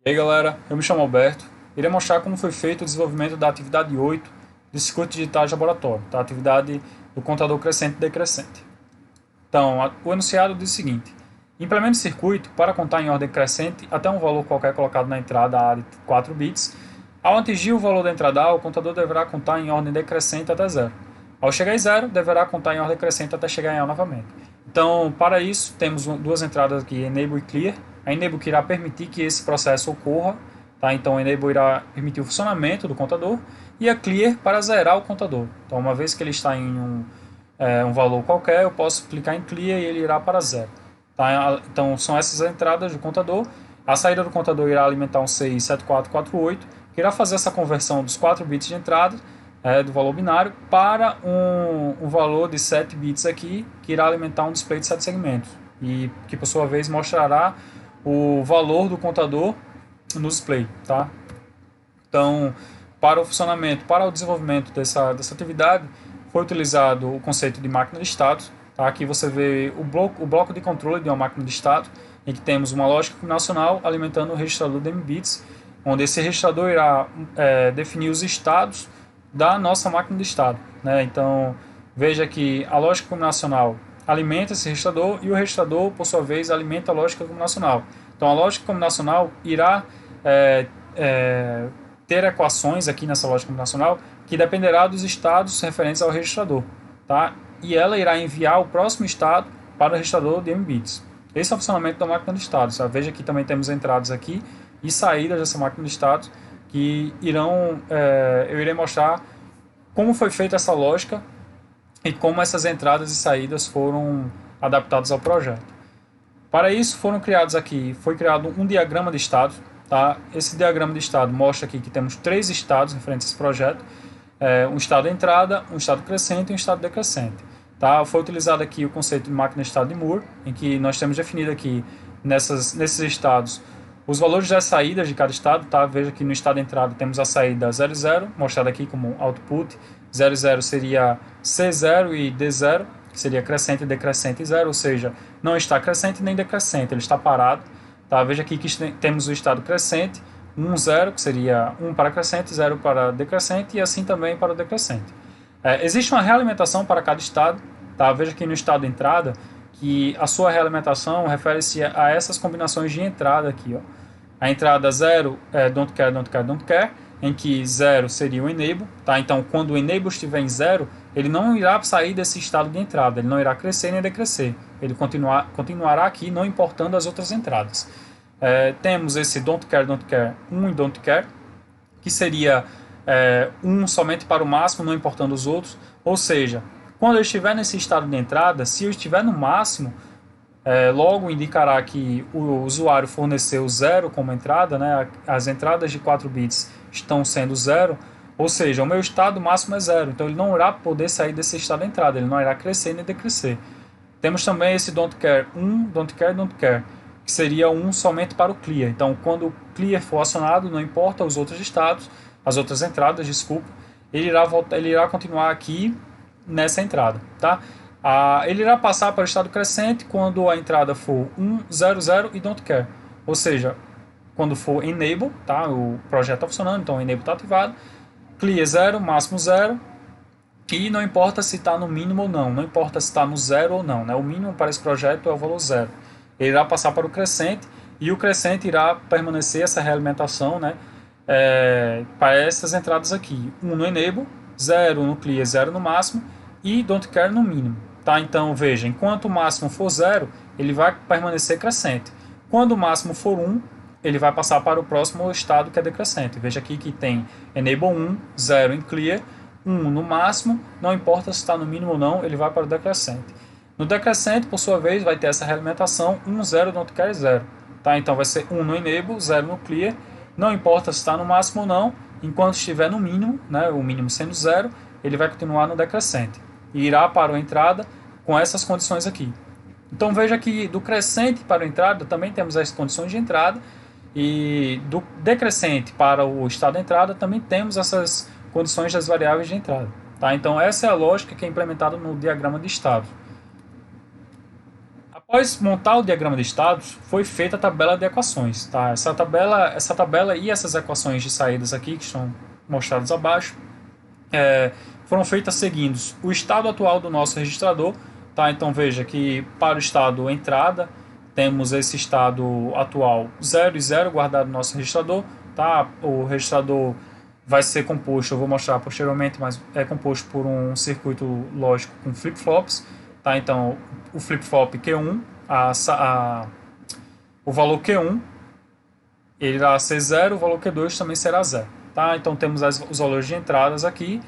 E aí galera, eu me chamo Alberto, irei mostrar como foi feito o desenvolvimento da atividade 8 de circuitos digitais de laboratório, tá? A atividade do contador crescente e decrescente. Então, o enunciado diz o seguinte: implemente o circuito para contar em ordem crescente até um valor qualquer colocado na entrada A de 4 bits. Ao atingir o valor da entrada A, o contador deverá contar em ordem decrescente até zero. Ao chegar em zero, deverá contar em ordem crescente até chegar em A novamente. Então, para isso, temos duas entradas aqui, enable e clear. A enable que irá permitir que esse processo ocorra, tá? Então, a enable irá permitir o funcionamento do contador e a clear para zerar o contador. Então, uma vez que ele está em um valor qualquer, eu posso clicar em clear e ele irá para zero. Tá? Então, são essas entradas do contador. A saída do contador irá alimentar um CI 7448, que irá fazer essa conversão dos 4 bits de entrada, do valor binário, para um valor de 7 bits aqui, que irá alimentar um display de 7 segmentos, e que por sua vez mostrará o valor do contador no display. Tá? Então, para o funcionamento, para o desenvolvimento dessa atividade, foi utilizado o conceito de máquina de estado. Tá? Aqui você vê o bloco de controle de uma máquina de estado, em que temos uma lógica combinacional alimentando o registrador de mbits, onde esse registrador irá definir os estados da nossa máquina de estado. Né? Então, veja que a lógica combinacional alimenta esse registrador e o registrador, por sua vez, alimenta a lógica combinacional. Então, a lógica combinacional irá ter equações aqui nessa lógica combinacional que dependerá dos estados referentes ao registrador. Tá? E ela irá enviar o próximo estado para o registrador de mbits. Esse é o funcionamento da máquina de estados. Tá? Veja que também temos entradas aqui e saídas dessa máquina de estados que eu irei mostrar como foi feita essa lógica e como essas entradas e saídas foram adaptadas ao projeto. Para isso foi criado um diagrama de estado. Tá? Esse diagrama de estado mostra aqui que temos 3 estados referentes a esse projeto: um estado de entrada, um estado crescente e um estado decrescente. Tá? Foi utilizado aqui o conceito de máquina de estado de Moore, em que nós temos definido aqui nesses estados os valores das saídas de cada estado. Tá? Veja que no estado de entrada temos a saída 00, mostrada aqui como output. 00 seria C0 e D0, que seria crescente, decrescente e zero, ou seja, não está crescente nem decrescente, ele está parado. Tá? Veja aqui que temos o estado crescente, 1, 0, que seria 1 para crescente, 0 para decrescente, e assim também para o decrescente. Existe uma realimentação para cada estado. Tá? Veja aqui no estado de entrada que a sua realimentação refere-se a essas combinações de entrada aqui. Ó. A entrada 0 é don't care, don't care, don't care, em que 0 seria o enable. Tá? Então, quando o enable estiver em 0, ele não irá sair desse estado de entrada, ele não irá crescer nem decrescer. Ele continuará aqui, não importando as outras entradas. Temos esse don't care 1 e don't care, que seria 1 somente para o máximo, não importando os outros. Ou seja, quando eu estiver nesse estado de entrada, se eu estiver no máximo, logo indicará que o usuário forneceu 0 como entrada, né? As entradas de 4 bits estão sendo 0, ou seja, o meu estado máximo é 0, então ele não irá poder sair desse estado de entrada, ele não irá crescer nem decrescer. Temos também esse don't care 1, don't care, que seria 1 somente para o clear. Então, quando o clear for acionado, não importa os outros estados, as outras entradas, desculpa, ele irá continuar aqui nessa entrada. Tá? Ele irá passar para o estado crescente quando a entrada for 1, 0, 0 e don't care. Ou seja, quando for enable, tá? O projeto está funcionando, então o enable está ativado. Clear 0, máximo 0. E não importa se está no mínimo ou não. Não importa se está no 0 ou não. Né? O mínimo para esse projeto é o valor 0. Ele irá passar para o crescente e o crescente irá permanecer essa realimentação, né? Para essas entradas aqui. 1 no enable, 0 no clear, 0 no máximo e don't care no mínimo. Tá? Então, veja, enquanto o máximo for 0, ele vai permanecer crescente. Quando o máximo for 1, ele vai passar para o próximo estado, que é decrescente. Veja aqui que tem enable 1, 0 em clear, 1 no máximo, não importa se está no mínimo ou não, ele vai para o decrescente. No decrescente, por sua vez, vai ter essa realimentação 1, 0, don't care, 0. Tá? Então vai ser 1 no enable, 0 no clear, não importa se está no máximo ou não, enquanto estiver no mínimo, né, o mínimo sendo 0, ele vai continuar no decrescente e irá para a entrada com essas condições aqui. Então veja que do crescente para a entrada também temos as condições de entrada, e do decrescente para o estado de entrada também temos essas condições das variáveis de entrada. Tá? Então essa é a lógica que é implementada no diagrama de estado. Após montar o diagrama de estados, foi feita a tabela de equações. Tá? Essa tabela e essas equações de saídas aqui, que estão mostradas abaixo, foram feitas seguindo o estado atual do nosso registrador. Tá? Então veja que para o estado entrada, temos esse estado atual 0 e 0 guardado no nosso registrador. Tá? O registrador vai ser composto, eu vou mostrar posteriormente, mas é composto por um circuito lógico com flip-flops. Tá? Então o flip-flop Q1, o valor Q1 ele irá ser 0, o valor Q2 também será 0. Tá? Então temos os valores de entradas aqui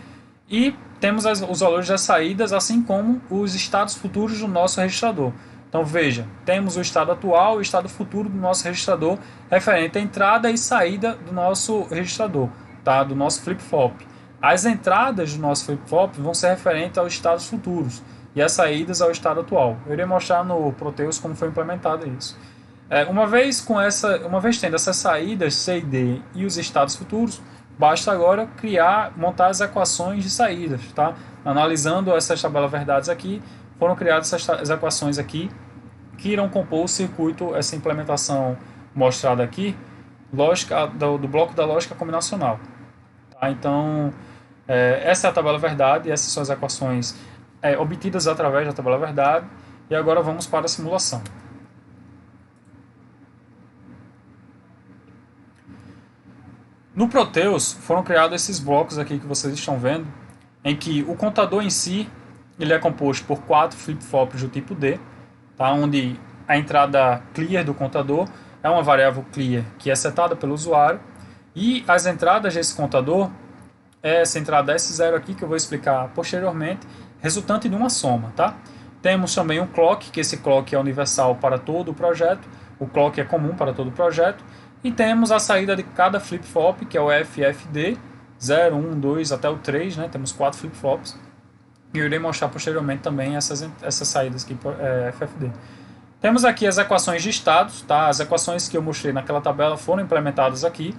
e temos os valores das saídas, assim como os estados futuros do nosso registrador. Então veja, temos o estado atual e o estado futuro do nosso registrador referente à entrada e saída do nosso registrador, tá? Do nosso flip-flop. As entradas do nosso flip-flop vão ser referentes aos estados futuros e as saídas ao estado atual. Eu irei mostrar no Proteus como foi implementado isso. Uma vez tendo essas saídas C e D e os estados futuros, basta agora montar as equações de saídas. Tá? Analisando essas tabelas verdades aqui, foram criadas essas equações aqui que irão compor o circuito, essa implementação mostrada aqui, lógica do bloco da lógica combinacional. Tá? Então, essa é a tabela verdade, essas são as equações obtidas através da tabela verdade. E agora vamos para a simulação. No Proteus foram criados esses blocos aqui que vocês estão vendo, em que o contador em si ele é composto por 4 flip-flops do tipo D, tá? Onde a entrada clear do contador é uma variável clear que é setada pelo usuário, e as entradas desse contador é essa entrada S0 aqui, que eu vou explicar posteriormente, resultante de uma soma. Tá? Temos também um clock, que esse clock é universal para todo o projeto, o clock é comum para todo o projeto, e temos a saída de cada flip-flop, que é o FFD, 0, 1, 2 até o 3, né? Temos 4 flip-flops. E eu irei mostrar posteriormente também essas saídas aqui por FFD. Temos aqui as equações de estados. Tá? As equações que eu mostrei naquela tabela foram implementadas aqui.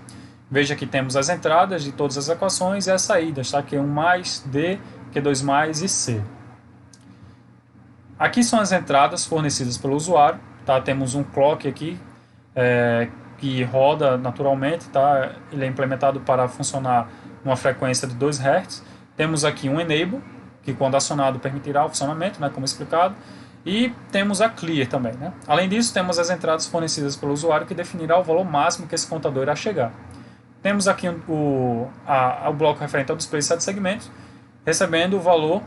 Veja que temos as entradas de todas as equações e as saídas, tá? Q1 mais, D, Q2 mais e C. Aqui são as entradas fornecidas pelo usuário. Tá? Temos um clock aqui, que roda naturalmente, tá? Ele é implementado para funcionar numa frequência de 2 Hz. Temos aqui um enable, que quando acionado permitirá o funcionamento, né, como explicado, e temos a clear também. Né? Além disso, temos as entradas fornecidas pelo usuário, que definirá o valor máximo que esse contador irá chegar. Temos aqui o bloco referente ao display de 7 segmentos, recebendo o valor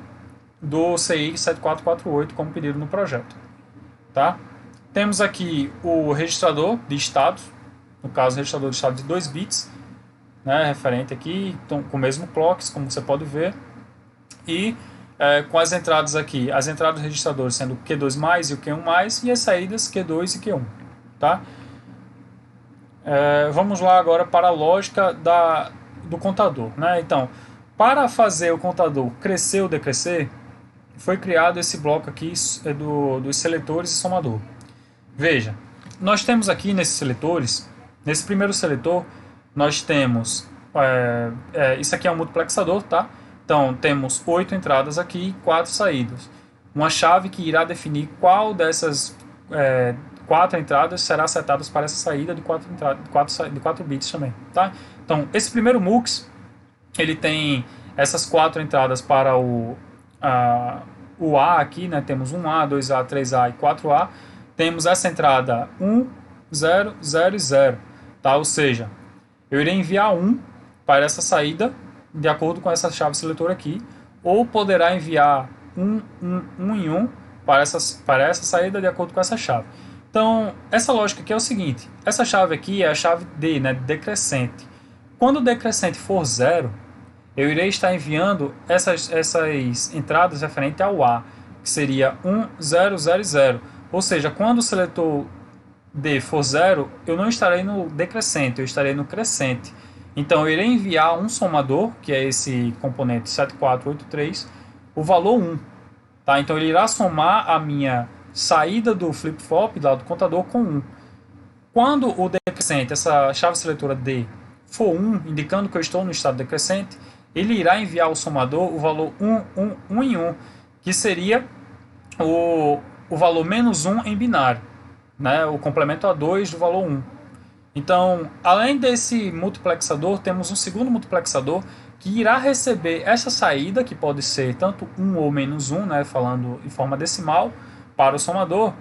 do CI 7448 como pedido no projeto. Tá? Temos aqui o registrador de estados, no caso o registrador de estado de 2 bits, né, referente aqui, então, com o mesmo clocks, como você pode ver, e com as entradas aqui, as entradas dos registradores sendo o Q2 mais e o Q1 mais, e as saídas Q2 e Q1. Tá? Vamos lá agora para a lógica do contador. Né? Então, para fazer o contador crescer ou decrescer, foi criado esse bloco aqui dos seletores e somador. Veja, nós temos aqui nesses seletores, nesse primeiro seletor, nós temos, isso aqui é um multiplexador, tá? Então, temos 8 entradas aqui e 4 saídas. Uma chave que irá definir qual dessas 4 entradas será setada para essa saída de 4 bits também, tá? Então, esse primeiro MUX, ele tem essas 4 entradas para o A aqui, né? Temos 1A, 2A, 3A e 4A. Temos essa entrada 1, 0, 0 e 0. Tá? Ou seja, eu irei enviar 1 para essa saída, de acordo com essa chave seletora aqui, ou poderá enviar 1 em 1 para essa saída, de acordo com essa chave. Então, essa lógica aqui é o seguinte, essa chave aqui é a chave D, né, decrescente. Quando o decrescente for 0, eu irei estar enviando essas entradas referentes ao A, que seria 1, 0, 0 e 0. Ou seja, quando o seletor D for 0, eu não estarei no decrescente, eu estarei no crescente. Então, eu irei enviar um somador, que é esse componente 7483, o valor 1. Tá? Então, ele irá somar a minha saída do flip-flop, lá do contador, com 1. Quando o decrescente, essa chave seletora D, for 1, indicando que eu estou no estado decrescente, ele irá enviar ao somador o valor 1 em 1, que seria o valor menos 1 em binário, né? O complemento a 2 do valor 1. Então, além desse multiplexador, temos um segundo multiplexador que irá receber essa saída, que pode ser tanto 1 ou menos 1, né, falando em forma decimal, para o somador,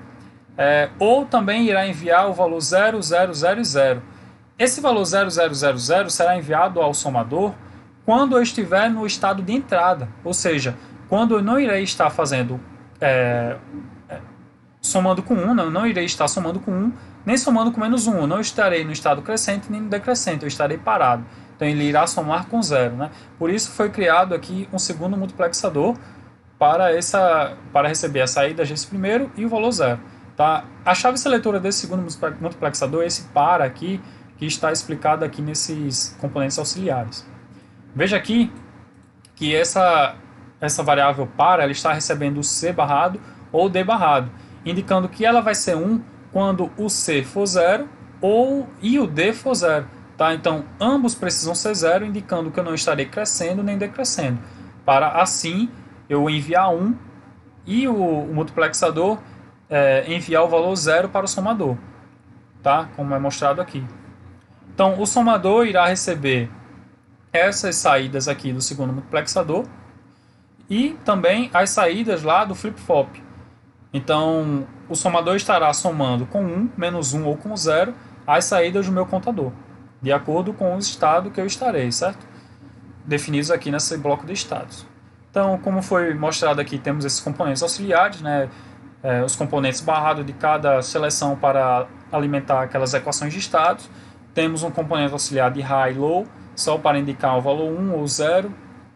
ou também irá enviar o valor 0, 0, 0 e 0. Esse valor 0, 0, 0, 0 será enviado ao somador quando eu estiver no estado de entrada, ou seja, quando eu não irei estar fazendo somando com 1, não irei estar somando com 1, nem somando com menos 1. Eu não estarei no estado crescente nem no decrescente, eu estarei parado. Então ele irá somar com 0. Né? Por isso foi criado aqui um segundo multiplexador para receber a saída desse primeiro e o valor 0. Tá? A chave seletora desse segundo multiplexador é esse para aqui, que está explicado aqui nesses componentes auxiliares. Veja aqui que essa variável para ela está recebendo o C barrado ou D barrado, indicando que ela vai ser 1 quando o C for 0 e o D for 0. Tá? Então, ambos precisam ser 0, indicando que eu não estarei crescendo nem decrescendo, para assim eu enviar 1 e o multiplexador enviar o valor 0 para o somador, tá? Como é mostrado aqui. Então, o somador irá receber essas saídas aqui do segundo multiplexador e também as saídas lá do flip-flop. Então, o somador estará somando com 1, menos 1 ou com 0 as saídas do meu contador, de acordo com o estado que eu estarei, certo? Definidos aqui nesse bloco de estados. Então, como foi mostrado aqui, temos esses componentes auxiliares, né? Os componentes barrados de cada seleção para alimentar aquelas equações de estados. Temos um componente auxiliar de high e low, só para indicar o valor 1 ou 0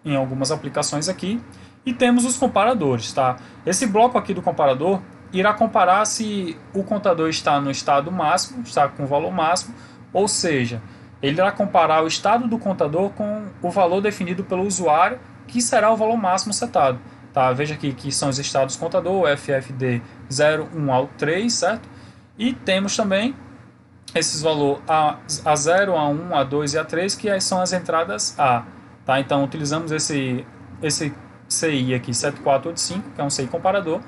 em algumas aplicações aqui. E temos os comparadores. Tá? Esse bloco aqui do comparador irá comparar se o contador está no estado máximo, está com o valor máximo, ou seja, ele irá comparar o estado do contador com o valor definido pelo usuário, que será o valor máximo setado. Tá? Veja aqui que são os estados contador, FFD 0, 1 ao 3, certo? E temos também esses valores A0, A1, A2 e A3, que são as entradas A. Tá? Então, utilizamos esse CI aqui, 7485, que é um CI comparador,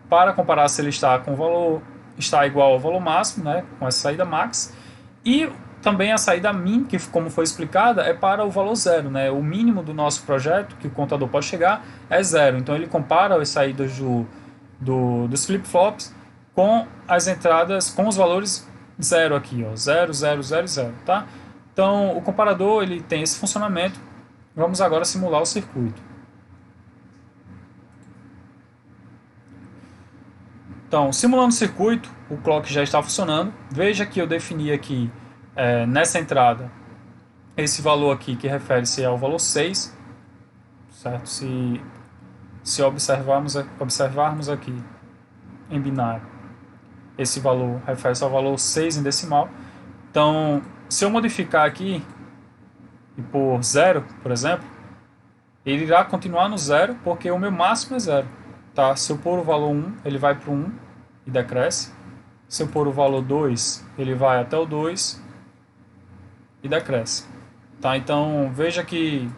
para comparar se ele está com o valor, está igual ao valor máximo, né, com essa saída max, e também a saída min, que como foi explicada, é para o valor 0, né, o mínimo do nosso projeto, que o contador pode chegar, é 0, então ele compara as saídas dos flip-flops com as entradas, com os valores 0 aqui, ó, 0, 0, 0, 0, tá? Então, o comparador, ele tem esse funcionamento. Vamos agora simular o circuito. Então, simulando o circuito, o clock já está funcionando. Veja que eu defini aqui, nessa entrada, esse valor aqui que refere-se ao valor 6, certo? Se observarmos aqui em binário, esse valor refere-se ao valor 6 em decimal. Então, se eu modificar aqui e por 0, por exemplo, ele irá continuar no 0 porque o meu máximo é 0. Tá? Se eu pôr o valor 1, ele vai para o 1 e decresce. Se eu pôr o valor 2, ele vai até o 2 e decresce. Tá? Então, veja que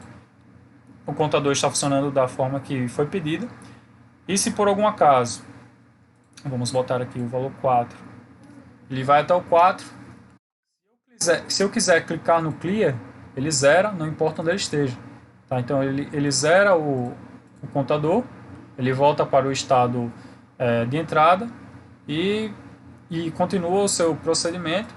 o contador está funcionando da forma que foi pedida. E se por algum acaso, vamos botar aqui o valor 4, ele vai até o 4. Se eu quiser clicar no clear, ele zera, não importa onde ele esteja. Tá? Então, ele zera o contador, ele volta para o estado de entrada e continua o seu procedimento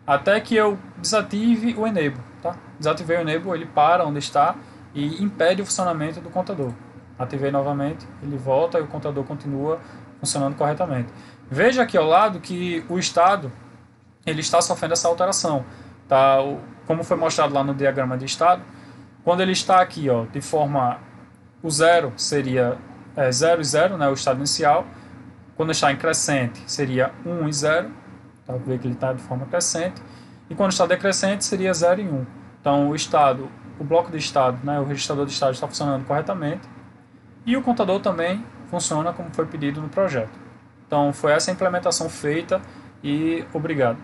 até que eu desative o enable. Tá? Desativei o enable, ele para onde está e impede o funcionamento do contador. Ativei novamente, ele volta e o contador continua funcionando corretamente. Veja aqui ao lado que o estado ele está sofrendo essa alteração. Tá? Como foi mostrado lá no diagrama de estado, quando ele está aqui, ó, de forma... O 0 seria 0 e 0, né, o estado inicial. Quando está em crescente, seria 1 e 0. Tá? Ver que ele está de forma crescente. E quando está decrescente, seria 0 e 1. Então, o bloco de estado, né, o registrador de estado está funcionando corretamente. E o contador também funciona como foi pedido no projeto. Então, foi essa a implementação feita e obrigado.